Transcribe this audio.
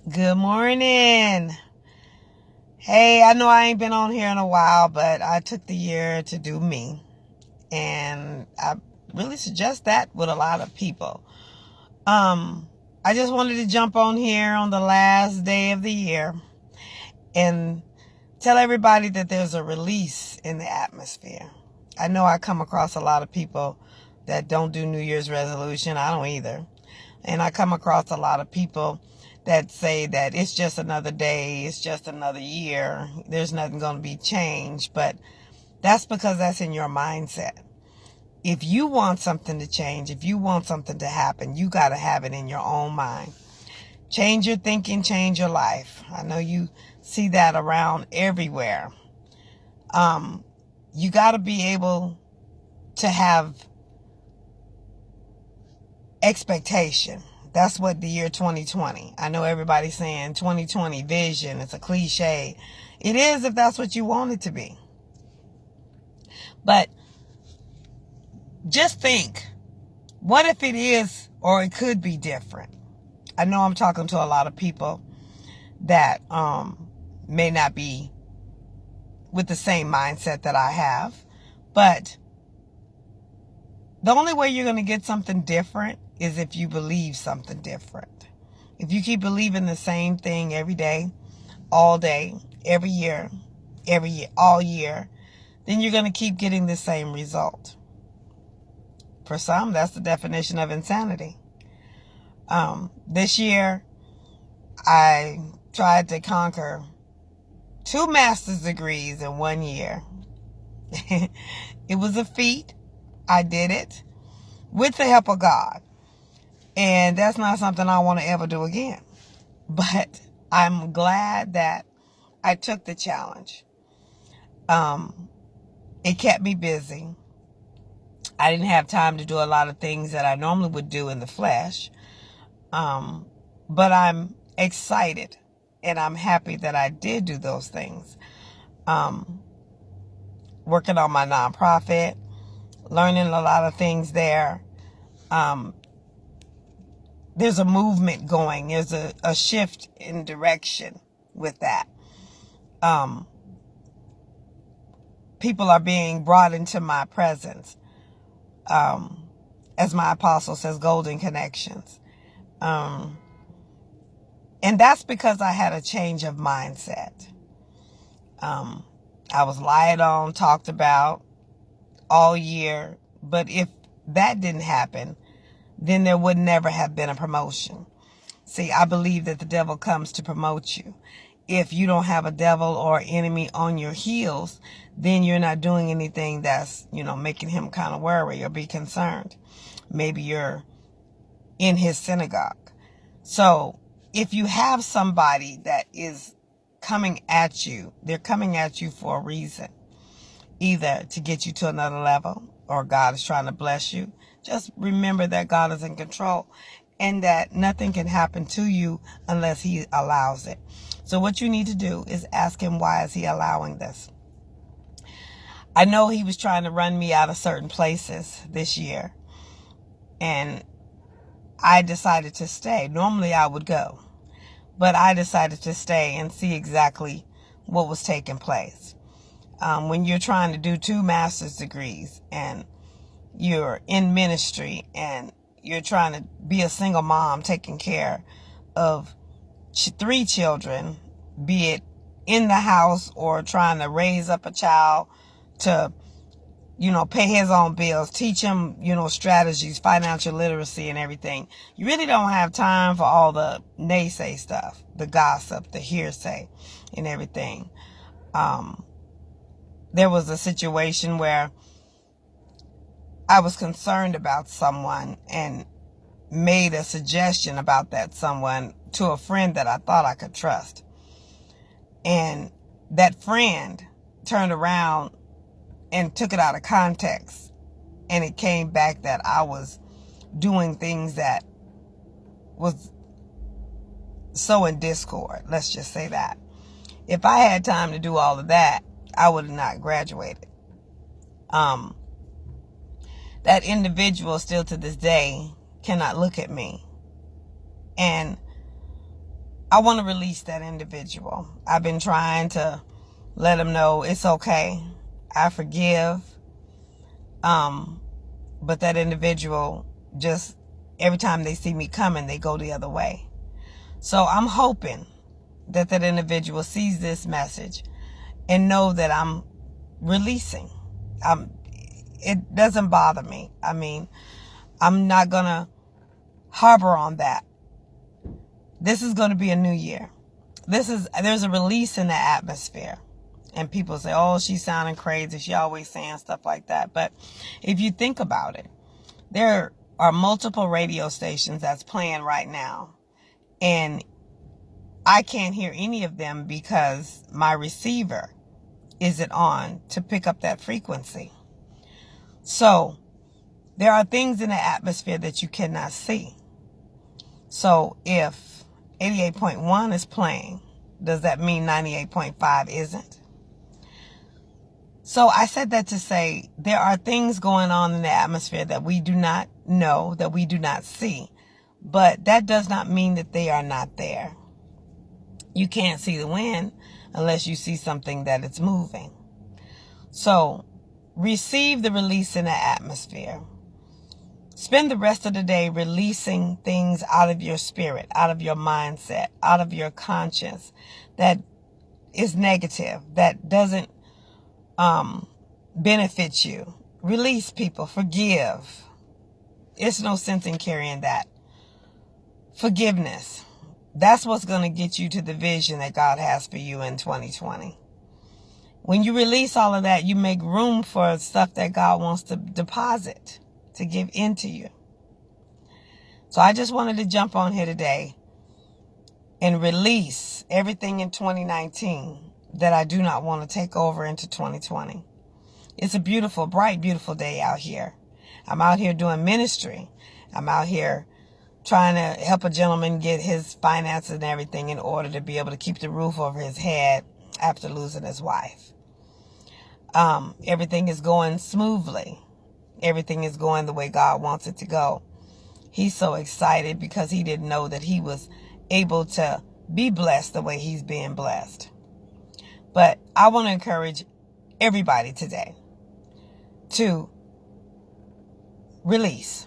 Good morning. Hey, I know I ain't been on here in a while, but I took the year to do me. And I really suggest that with a lot of people. I just wanted to jump on here on the last day of the year and tell everybody that there's a release in the atmosphere. I know I come across a lot of people that don't do New Year's resolution. I don't either. And I come across a lot of people that say that it's just another day, it's just another year, there's nothing going to be changed. But that's because that's in your mindset. If you want something to change, if you want something to happen, you got to have it in your own mind. Change your thinking, change your life. I know you see that around everywhere. You got to be able to have expectation. That's what the year 2020. I know everybody's saying 2020 vision. It's a cliche. It is if that's what you want it to be. But just think, what if it is or it could be different? I know I'm talking to a lot of people that may not be with the same mindset that I have. But the only way you're going to get something different is if you believe something different. If you keep believing the same thing every day, all day, every year, all year, then you're going to keep getting the same result. For some, that's the definition of insanity. This year, I tried to conquer 2 master's degrees in 1 year. It was a feat. I did it with the help of God. And that's not something I want to ever do again. But I'm glad that I took the challenge. It kept me busy. I didn't have time to do a lot of things that I normally would do in the flesh. But I'm excited and I'm happy that I did do those things. Working on my nonprofit, learning a lot of things there. There's a movement going. There's a shift in direction with that. People are being brought into my presence. As my apostle says, golden connections. And that's because I had a change of mindset. I was lied on, talked about all year. But if that didn't happen, then there would never have been a promotion. See, I believe that the devil comes to promote you. If you don't have a devil or enemy on your heels, then you're not doing anything that's, making him kind of worry or be concerned. Maybe you're in his synagogue. So if you have somebody that is coming at you, they're coming at you for a reason. Either to get you to another level or God is trying to bless you. Just remember that God is in control and that nothing can happen to you unless he allows it. So what you need to do is ask him, why is he allowing this? I know he was trying to run me out of certain places this year. And I decided to stay. Normally I would go. But I decided to stay and see exactly what was taking place. When you're trying to do 2 master's degrees and you're in ministry and you're trying to be a single mom taking care of 3 children, be it in the house or trying to raise up a child to, pay his own bills, teach him, strategies, financial literacy and everything. You really don't have time for all the naysay stuff, the gossip, the hearsay and everything. There was a situation where I was concerned about someone and made a suggestion about that someone to a friend that I thought I could trust. And that friend turned around and took it out of context. And it came back that I was doing things that was so in discord. Let's just say that. If I had time to do all of that, I would have not graduated. That individual still to this day cannot look at me. And I want to release that individual. I've been trying to let them know it's okay. I forgive. But that individual, just every time they see me coming, they go the other way. So I'm hoping that that individual sees this message and know that I'm releasing. It doesn't bother me. I mean, I'm not going to harbor on that. This is going to be a new year. There's a release in the atmosphere. And people say, oh, she's sounding crazy. She always saying stuff like that. But if you think about it, there are multiple radio stations that's playing right now. And I can't hear any of them because my receiver isn't on to pick up that frequency. So there are things in the atmosphere that you cannot see. So if 88.1 is playing, does that mean 98.5 isn't? So I said that to say there are things going on in the atmosphere that we do not know, that we do not see. But that does not mean that they are not there. You can't see the wind unless you see something that it's moving. So receive the release in the atmosphere. Spend the rest of the day releasing things out of your spirit, out of your mindset, out of your conscience that is negative, that doesn't benefit you. Release people. Forgive. It's no sense in carrying that. Forgiveness. That's what's going to get you to the vision that God has for you in 2020. When you release all of that, you make room for stuff that God wants to deposit, to give into you. So I just wanted to jump on here today and release everything in 2019 that I do not want to take over into 2020. It's a beautiful, bright, beautiful day out here. I'm out here doing ministry. I'm out here trying to help a gentleman get his finances and everything in order to be able to keep the roof over his head after losing his wife. Everything is going smoothly. Everything is going the way God wants it to go. He's so excited because he didn't know that he was able to be blessed the way he's being blessed. But I want to encourage everybody today to release.